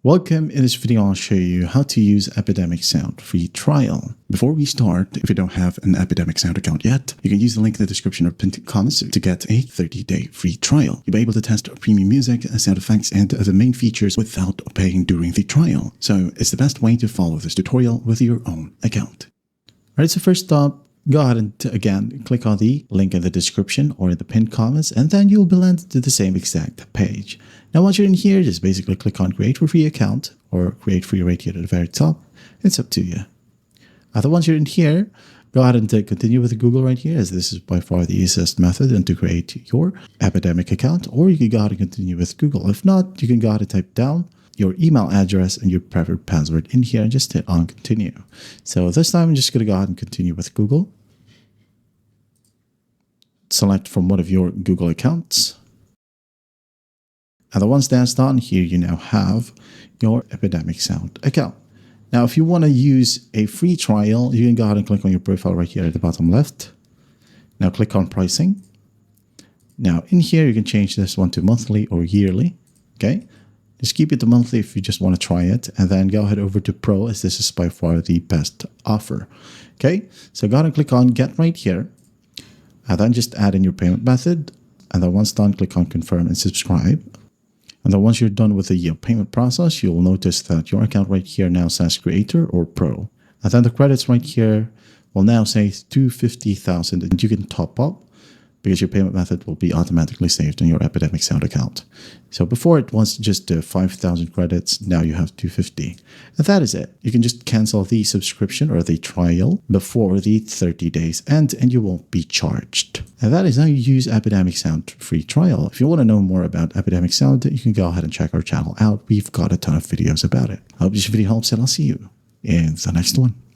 Welcome. In this video, I'll show you how to use Epidemic Sound free trial. Before we start, if you don't have an Epidemic Sound account yet, you can use the link in the description or pinned comments to get a 30-day free trial. You'll be able to test premium music, sound effects, and the main features without paying during the trial. So it's the best way to follow this tutorial with your own account. Alright, so first up, go ahead and again click on the link in the description or in the pinned comments, and then you'll be landed to the same exact page. Now once you're in here, just basically click on create for free account or create free right here at the very top. It's up to you. After once you're in here, go ahead and continue with Google right here, as this is by far the easiest method and to create your Epidemic account, or you can go ahead and continue with Google. If not, you can go ahead and type down your email address and your preferred password in here and just hit on continue. So this time I'm just going to go ahead and continue with Google. Select from one of your Google accounts. And then once that's done, here you now have your Epidemic Sound account. Now, if you want to use a free trial, you can go ahead and click on your profile right here at the bottom left. Now click on pricing. Now in here, you can change this one to monthly or yearly. Okay. Just keep it to monthly if you just want to try it. And then go ahead over to Pro, as this is by far the best offer. Okay. So go ahead and click on Get right here. And then just add in your payment method. And then once done, click on Confirm and Subscribe. And then once you're done with the payment process, you'll notice that your account right here now says Creator or Pro. And then the credits right here will now say 250,000, and you can top up because your payment method will be automatically saved on your Epidemic Sound account. So before it was just 5,000 credits, now you have 250. And that is it. You can just cancel the subscription or the trial before the 30 days end, and you won't be charged. And that is how you use Epidemic Sound free trial. If you want to know more about Epidemic Sound, you can go ahead and check our channel out. We've got a ton of videos about it. I hope this video helps, and I'll see you in the next one.